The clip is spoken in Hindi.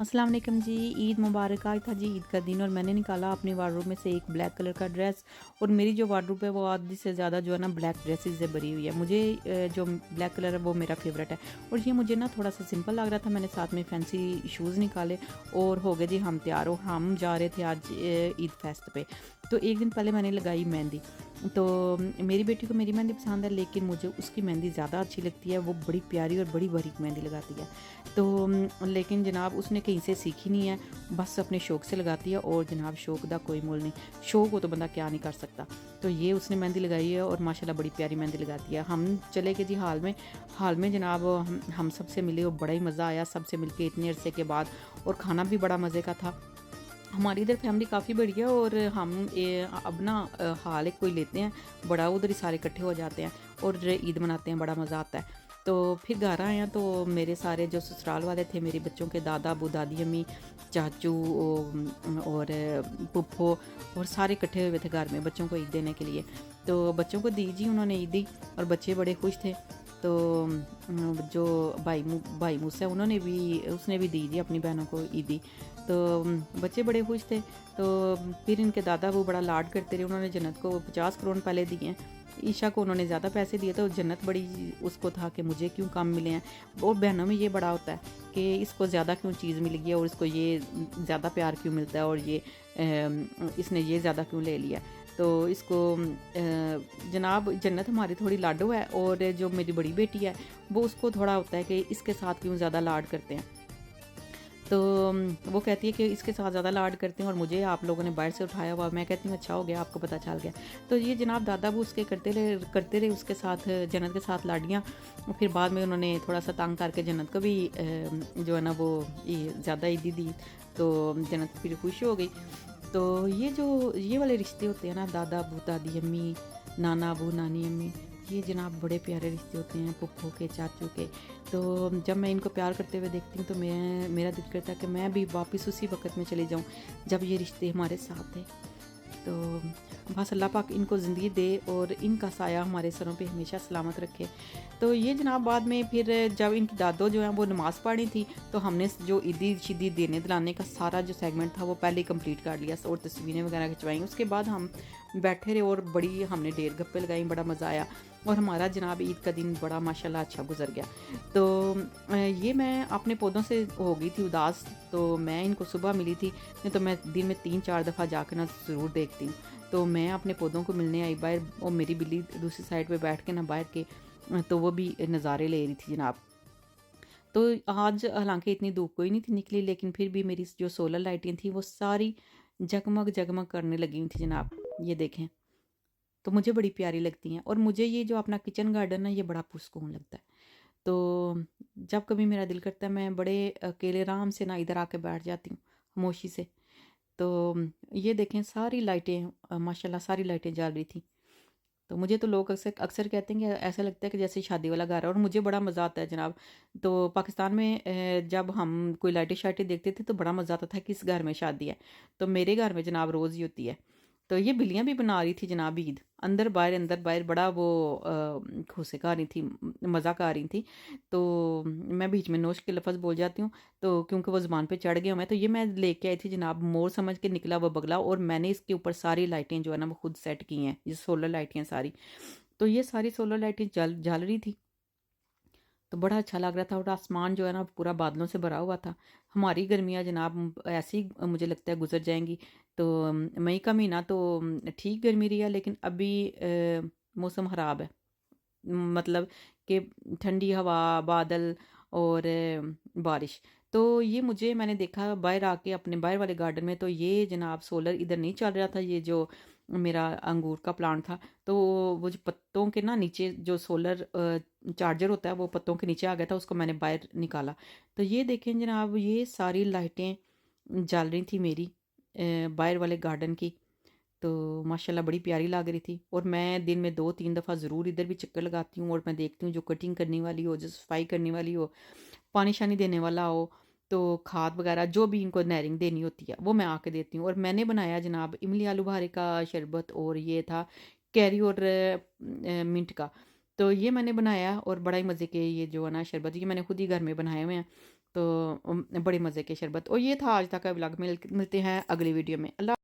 अस्सलाम वालेकुम जी। ईद मुबारक। आज था जी ईद का दिन और मैंने निकाला अपने वार्डरोब में से एक ब्लैक कलर का ड्रेस। और मेरी जो वार्डरोब है वो आधी से ज़्यादा जो है ना ब्लैक ड्रेसेस से भरी हुई है। मुझे जो ब्लैक कलर है वो मेरा फेवरेट है और ये मुझे ना थोड़ा सा सिंपल लग रहा था। मैंने साथ में फैंसी शूज़ निकाले और हो गए जी हम तैयार। और हम जा रहे थे आज ईद फेस्ट पे। तो एक दिन पहले मैंने लगाई मेहंदी। तो मेरी बेटी को मेरी मेहंदी पसंद है, लेकिन मुझे उसकी मेहंदी ज़्यादा अच्छी लगती है। वो बड़ी प्यारी और बड़ी बारीक मेहंदी लगाती है। तो लेकिन जनाब उसने कहीं से सीखी नहीं है, बस अपने शौक़ से लगाती है। और जनाब शौक़ का कोई मोल नहीं, शौक़ हो तो बंदा क्या नहीं कर सकता। तो ये उसने मेहंदी लगाई है और माशाल्लाह बड़ी प्यारी मेहंदी लगाती है। हम चले गए जी हाल में जनाब हम सबसे मिले और बड़ा ही मज़ा आया सबसे मिलके इतने अरसे के बाद। और खाना भी बड़ा मज़े का था। हमारी इधर फैमिली काफ़ी बड़ी है और हम अब ना हाल एक कोई लेते हैं बड़ा, उधर ही सारे इकट्ठे हो जाते हैं और ईद मनाते हैं, बड़ा मज़ा आता है। तो फिर घर आए हैं तो मेरे सारे जो ससुराल वाले थे, मेरे बच्चों के दादा अबू दादी अम्मी चाचू और पुप्पो और सारे इकट्ठे हुए थे घर में बच्चों को ईद देने के लिए। तो बच्चों को दी जी, उन्होंने ईद दी और बच्चे बड़े खुश थे। तो जो भाई मूसा उन्होंने भी उसने भी दी जी अपनी बहनों को ईद दी। तो बच्चे बड़े खुश थे। तो फिर इनके दादा वो बड़ा लाड करते रहे। उन्होंने जन्नत को 50 करोड़ पहले दिए हैं, ईशा को उन्होंने ज़्यादा पैसे दिए। तो जन्नत बड़ी उसको था कि मुझे क्यों कम मिले हैं। और बहनों में ये बड़ा होता है कि इसको ज़्यादा क्यों चीज़ मिल गई है और इसको ये ज़्यादा प्यार क्यों मिलता है और ये इसने ये ज़्यादा क्यों ले लिया। तो इसको जनाब जन्नत हमारी थोड़ी लाडो है और जो मेरी बड़ी बेटी है वो उसको थोड़ा होता है कि इसके साथ क्यों ज़्यादा लाड करते हैं। तो वो कहती है कि इसके साथ ज़्यादा लाड करते हैं और मुझे आप लोगों ने बाहर से उठाया हुआ। मैं कहती हूँ अच्छा हो गया आपको पता चल गया। तो ये जनाब दादा वो उसके करते रहे उसके साथ जन्नत के साथ लाडियाँ। फिर बाद में उन्होंने थोड़ा सा तंग करके जन्नत को भी जो है ना वो ये ज़्यादा ईदी दी। तो जन्नत फिर खुश हो गई। तो ये वाले रिश्ते होते हैं ना, दादा अबू दादी अम्मी, नाना अबू नानी अम्मी, ये जनाब बड़े प्यारे रिश्ते होते हैं पुप्पो के चाचू के। तो जब मैं इनको प्यार करते हुए देखती हूँ तो मेरा दिल करता है कि मैं भी वापस उसी वक्त में चली जाऊँ जब ये रिश्ते हमारे साथ थे। तो बस अल्लाह पाक इनको ज़िंदगी दे और इनका साया हमारे सरों पे हमेशा सलामत रखे। तो ये जनाब बाद में फिर जब इनकी दादो जो हैं वो नमाज़ पढ़ी थी तो हमने जो ईदी शिदी देने दिलाने का सारा जो सेगमेंट था वो पहले ही कंप्लीट कर लिया और तस्वीरें वगैरह खिंचवाई। उसके बाद हम बैठे रहे और बड़ी हमने ढेर गप्पे लगाई, बड़ा मज़ा आया। और हमारा जनाब ईद का दिन बड़ा माशाल्लाह अच्छा गुजर गया। तो ये मैं अपने पौधों से हो गई थी उदास, तो मैं इनको सुबह मिली थी, नहीं तो मैं दिन में 3-4 दफ़ा जाकर ना ज़रूर देखती हूँ। तो मैं अपने पौधों को मिलने आई बाहर और मेरी बिल्ली दूसरी साइड पे बैठ के ना बाहर के तो वो भी नज़ारे ले रही थी जनाब। तो आज हालांकि इतनी धूप कोई नहीं थी निकली, लेकिन फिर भी मेरी जो सोलर लाइटें थी वो सारी जगमग जगमग करने लगी हुई थी जनाब। ये देखें, तो मुझे बड़ी प्यारी लगती हैं। और मुझे ये जो अपना किचन गार्डन है ये बड़ा पुरस्कून लगता है। तो जब कभी मेरा दिल करता है मैं बड़े अकेले आराम से ना इधर आके बैठ जाती हूँ खामोशी से। तो ये देखें सारी लाइटें माशाल्लाह सारी लाइटें जल रही थी। तो मुझे तो लोग अक्सर अक्सर कहते हैं कि ऐसा लगता है कि जैसे शादी वाला घर है और मुझे बड़ा मज़ा आता है जनाब। तो पाकिस्तान में जब हम कोई लाइटें शाइटें देखते थे तो बड़ा मज़ा आता था कि इस घर में शादी है। तो मेरे घर में जनाब रोज़ ही होती है। तो ये बिल्लियाँ भी बना रही थी जनाब ईद, अंदर बाहर बड़ा वो घूंसे खा रही थी, मज़ा खा रही थी। तो मैं बीच में नोश के लफ्ज़ बोल जाती हूँ तो क्योंकि वो ज़ुबान पे चढ़ गया मैं। तो ये मैं लेके आई थी जनाब, मोर समझ के निकला वो बगला। और मैंने इसके ऊपर सारी लाइटें जो है ना वो खुद सेट की हैं, ये सोलर लाइटें हैं सारी। तो ये सारी सोलर लाइटें जल जल रही थी, तो बड़ा अच्छा लग रहा था। और आसमान जो है ना पूरा बादलों से भरा हुआ था। हमारी गर्मियाँ जनाब ऐसे ही मुझे लगता है गुजर जाएंगी। तो मई का महीना तो ठीक गर्मी रही है, लेकिन अभी मौसम ख़राब है। मतलब कि ठंडी हवा, बादल और बारिश। तो ये मुझे मैंने देखा बाहर आके अपने बाहर वाले गार्डन में, तो ये जनाब सोलर इधर नहीं चल रहा था। ये जो मेरा अंगूर का प्लांट था, तो वो जो पत्तों के ना नीचे जो सोलर चार्जर होता है वो पत्तों के नीचे आ गया था, उसको मैंने बाहर निकाला। तो ये देखें जनाब ये सारी लाइटें जल रही थी मेरी बाहर वाले गार्डन की। तो माशाल्लाह बड़ी प्यारी लग रही थी। और मैं दिन में 2-3 दफ़ा ज़रूर इधर भी चक्कर लगाती हूँ और मैं देखती हूँ जो कटिंग करने वाली हो, जो सफाई करने वाली हो, पानी शानी देने वाला हो, तो खाद वगैरह जो भी इनको नैरिंग देनी होती है वो मैं आके देती हूँ। और मैंने बनाया जनाब इमली आलू बुखारे का शरबत और ये था कैरी और मिंट का। तो ये मैंने बनाया और बड़ा ही मज़े के ये जो है ना शरबत ये मैंने खुद ही घर में बनाए हुए हैं। तो बड़े मज़े के शरबत। और ये था आज तक का व्लॉग। मिलते हैं अगली वीडियो में। अल्लाह